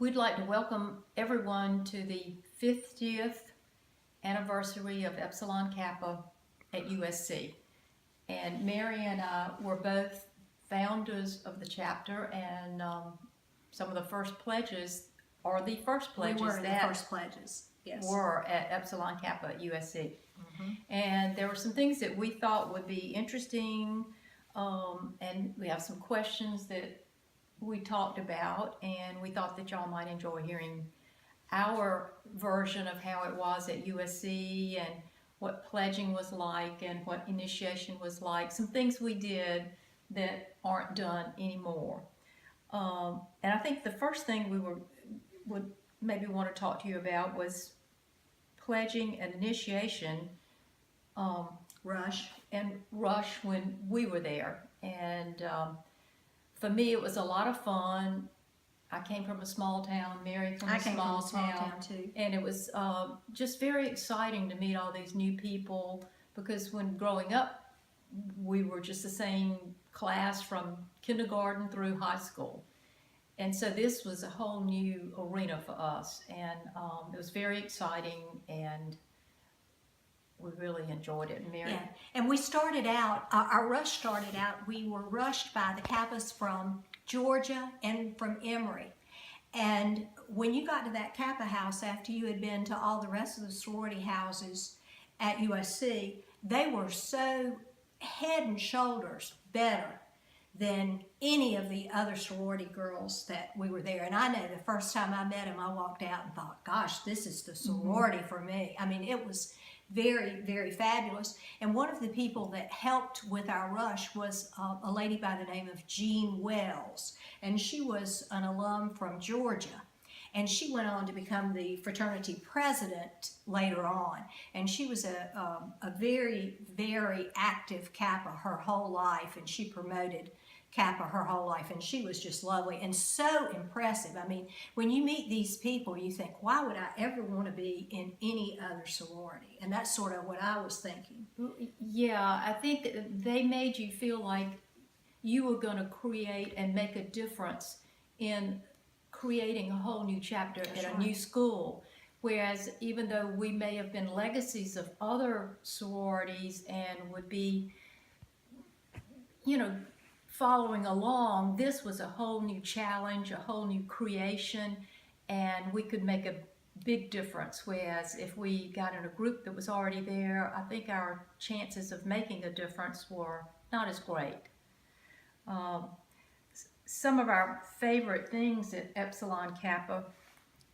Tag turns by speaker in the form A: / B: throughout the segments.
A: We'd like to welcome everyone to the 50th anniversary of Epsilon Kappa at USC. And Mary and I were both founders of the chapter, and some of the first pledges, or the first pledges
B: We were
A: that
B: the first pledges, yes.
A: were at Epsilon Kappa at USC. And there were some things that we thought would be interesting, and we have some questions that we talked about, and we thought that y'all might enjoy hearing our version of how it was at USC and what pledging was like and what initiation was like, some things we did that aren't done anymore. And I think the first thing we would maybe want to talk to you about was pledging and initiation,
B: Rush.
A: and Rush when we were there. And for me, it was a lot of fun. I came from a small town, Mary from
B: I
A: a
B: came
A: small
B: from a small
A: town.
B: town too.
A: And it was just very exciting to meet all these new people, because when growing up, we were just the same class from kindergarten through high school. And so this was a whole new arena for us, and it was very exciting, and we really enjoyed it. Mary?
B: Yeah, and we started out, our rush started out, we were rushed by the Kappas from Georgia and from Emory. And when you got to that Kappa house, after you had been to all the rest of the sorority houses at USC, they were so head and shoulders better than any of the other sorority girls that we were there. And I know the first time I met them, I walked out and thought, gosh, this is the sorority for me. I mean, it was very, very fabulous. And one of the people that helped with our rush was a lady by the name of Jean Wells. And she was an alum from Georgia. And she went on to become the fraternity president later on. And she was a very, very active Kappa her whole life. And she promoted Kappa her whole life, and she was just lovely and so impressive. I mean, when you meet these people, you think, why would I ever want to be in any other sorority? And that's sort of what I was thinking.
A: Yeah, I think they made you feel like you were going to create and make a difference in creating a whole new chapter
B: That's
A: at a
B: right.
A: new school. Whereas even though we may have been legacies of other sororities and would be, following along, this was a whole new challenge, a whole new creation, and we could make a big difference. Whereas if we got in a group that was already there, I think our chances of making a difference were not as great. Some of our favorite things at Epsilon Kappa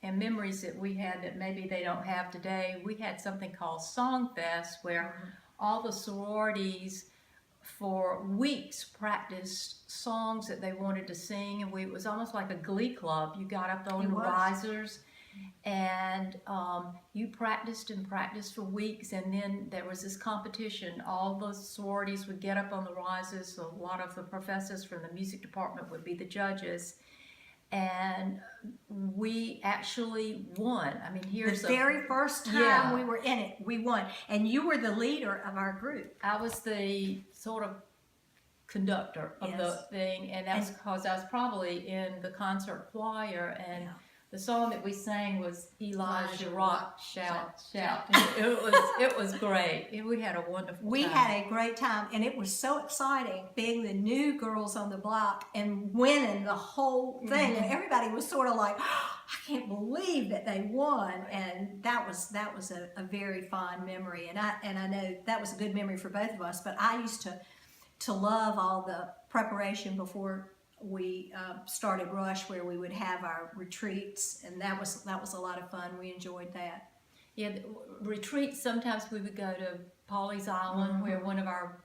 A: and memories that we had that maybe they don't have today, we had something called Song Fest, where all the sororities for weeks practiced songs that they wanted to sing, and it was almost like a glee club. You got up on the risers, and you practiced and practiced for weeks, and then there was this competition. All the sororities would get up on the risers. A lot of the professors from the music department would be the judges, and we actually won. I mean, here's
B: the very first time we were in it, we won. And you were the leader of our group.
A: I was the sort of conductor of the thing, and that was because I was probably in the concert choir, and the song that we sang was Elijah Rock, Shout, Shout. It was great. We had a wonderful time.
B: We had a great time, and it was so exciting being the new girls on the block and winning the whole thing. And everybody was sort of like, oh, I can't believe that they won. And that was a very fond memory. And I know that was a good memory for both of us. But I used to love all the preparation before we started Rush, where we would have our retreats, and that was a lot of fun. We enjoyed that.
A: Yeah, retreats, sometimes we would go to Pawleys Island, where one of our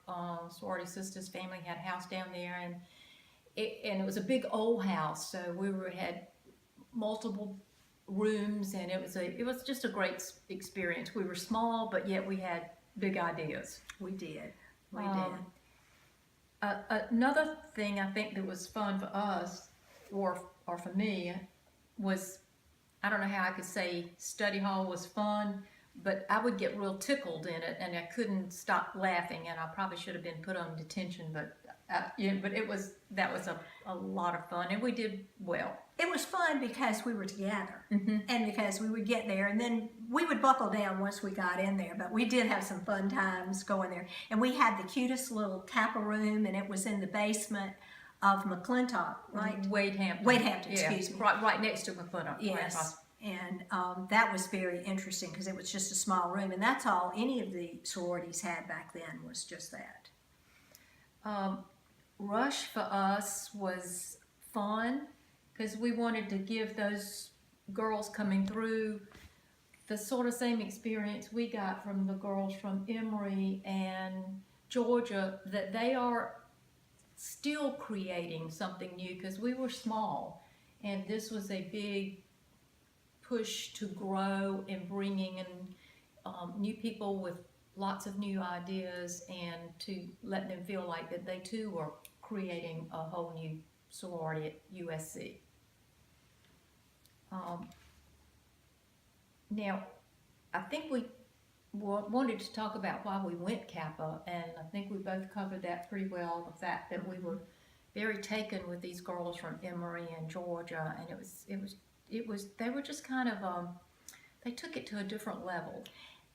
A: sorority sisters' family had a house down there, and it was a big old house, so we had multiple rooms, and it was just a great experience. We were small, but yet we had big ideas.
B: We did.
A: Another thing I think that was fun for us, or for me, was, I don't know how I could say study hall was fun, but I would get real tickled in it, and I couldn't stop laughing, and I probably should have been put on detention, but But that was a lot of fun, and we did well.
B: It was fun because we were together,
A: Mm-hmm.
B: and because we would get there, and then we would buckle down once we got in there. But we did have some fun times going there, and we had the cutest little Kappa room, and it was in the basement of McClintock, right?
A: Wade Hampton.
B: Wade Hampton, excuse me.
A: Right next to McClintock.
B: Yes, and that was very interesting because it was just a small room, and that's all any of the sororities had back then was just that.
A: Rush for us was fun because we wanted to give those girls coming through the sort of same experience we got from the girls from Emory and Georgia, that they are still creating something new, because we were small and this was a big push to grow and bringing in new people with lots of new ideas, and to let them feel like that they too were creating a whole new sorority at USC. Now, I think we wanted to talk about why we went Kappa, and I think we both covered that pretty well. The fact that we were very taken with these girls from Emory and Georgia, and it was they were just kind of they took it to a different level.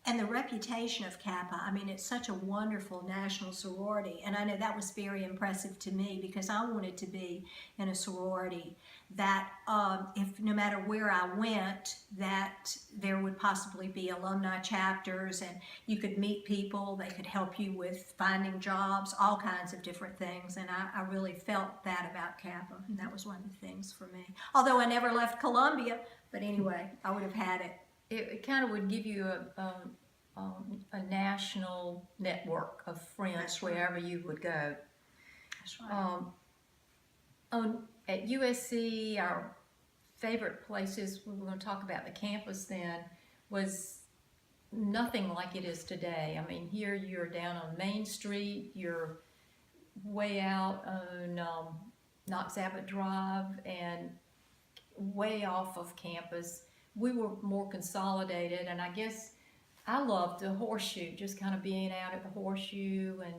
B: And the reputation of Kappa, I mean, it's such a wonderful national sorority, and I know that was very impressive to me because I wanted to be in a sorority that if no matter where I went, that there would possibly be alumni chapters, and you could meet people, they could help you with finding jobs, all kinds of different things, and I really felt that about Kappa, and that was one of the things for me. Although I never left Columbia, but anyway, I would have had it.
A: It kind of would give you a national network of friends wherever you would go.
B: That's right.
A: At USC, our favorite places, we were going to talk about the campus then, was nothing like it is today. I mean, here you're down on Main Street, you're way out on Knox Abbott Drive, and way off of campus. We were more consolidated, and I guess I loved the Horseshoe, just kind of being out at the Horseshoe and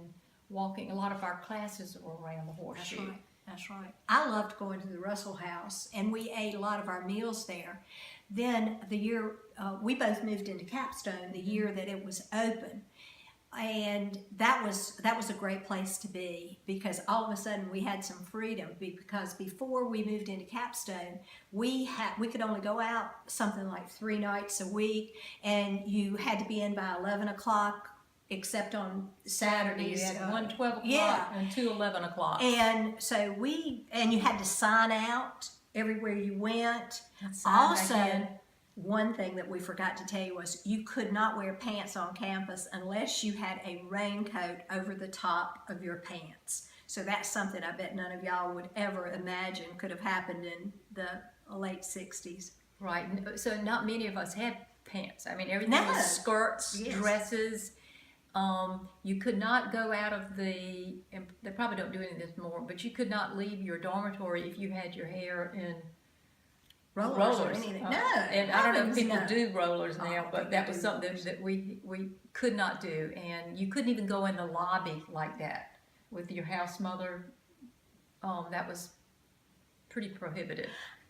A: walking. A lot of our classes were around the Horseshoe.
B: That's right. That's right. I loved going to the Russell House, and we ate a lot of our meals there. Then the year we both moved into Capstone, the year that it was open, and that was a great place to be, because all of a sudden we had some freedom. Because before we moved into Capstone, we could only go out something like 3 nights a week, and you had to be in by 11 o'clock. Except on Saturdays.
A: You had 1 12 o'clock,
B: yeah,
A: and 2 11 o'clock.
B: And so you had to sign out everywhere you went.
A: Also,
B: one thing that we forgot to tell you was you could not wear pants on campus unless you had a raincoat over the top of your pants. So that's something I bet none of y'all would ever imagine could have happened in the late 60s.
A: Right. So not many of us had pants. I mean, everything was skirts,
B: yes,
A: dresses. You could not go out of and they probably don't do any of this more, but you could not leave your dormitory if you had your hair in
B: rollers or anything. No.
A: And I don't know if people
B: no.
A: do rollers now, but that was something
B: rollers.
A: that we could not do. And you couldn't even go in the lobby like that with your house mother. That was pretty prohibited.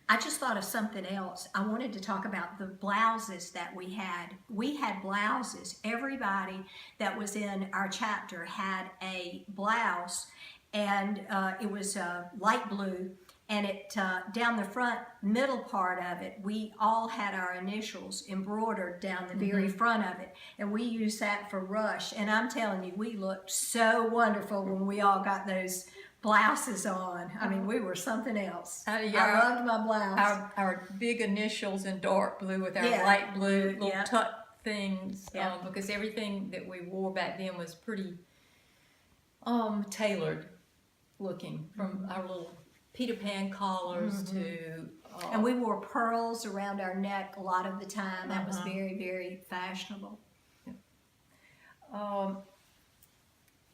B: I just thought of something else. I wanted to talk about the blouses that we had. We had blouses. Everybody that was in our chapter had a blouse, and it was light blue, and it down the front middle part of it, we all had our initials embroidered down the very front of it, and we used that for Rush. And I'm telling you, we looked so wonderful when we all got those blouses on. I mean, we were something else. I loved my blouse.
A: Our big initials in dark blue with our
B: Yeah.
A: light blue little
B: Yeah.
A: tuck things,
B: Yeah.
A: because everything that we wore back then was pretty tailored looking, from our little Peter Pan collars to...
B: And we wore pearls around our neck a lot of the time. That was very, very fashionable.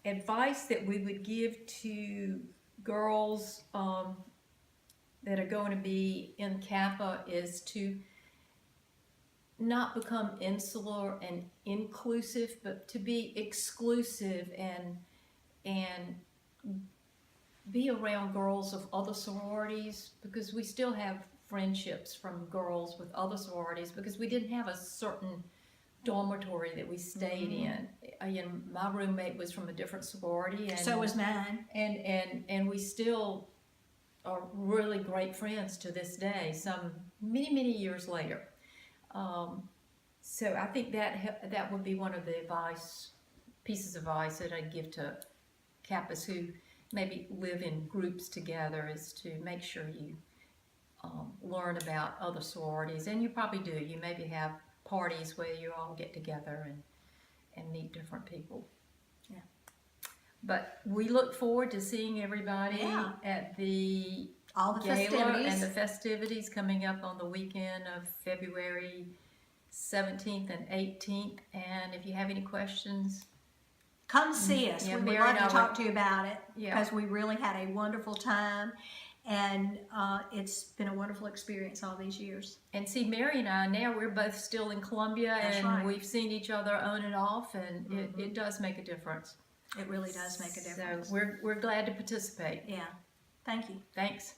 A: Advice that we would give to girls that are going to be in Kappa is to not become insular and inclusive, but to be exclusive and be around girls of other sororities, because we still have friendships from girls with other sororities, because we didn't have a certain dormitory that we stayed in. You know, my roommate was from a different sorority, and
B: So was mine.
A: and we still are really great friends to this day, some many years later. So I think that would be one of the pieces of advice that I'd give to Kappas who maybe live in groups together, is to make sure you learn about other sororities, and you probably do. You maybe have parties where you all get together and meet different people.
B: Yeah.
A: But we look forward to seeing everybody
B: Yeah.
A: at the
B: All the
A: gala
B: festivities.
A: and the festivities coming up on the weekend of February 17th and 18th. And if you have any questions,
B: Come see us.
A: Yeah,
B: We would
A: Mary
B: love
A: and
B: to
A: I
B: talk to you about it,
A: Yeah.
B: because we really had a wonderful time, and it's been a wonderful experience all these years.
A: and see, Mary and I, now we're both still in Columbia,
B: That's
A: and
B: right.
A: we've seen each other on and off, and it does make a difference.
B: It really does make a difference.
A: So we're glad to participate.
B: Yeah. Thank you.
A: Thanks.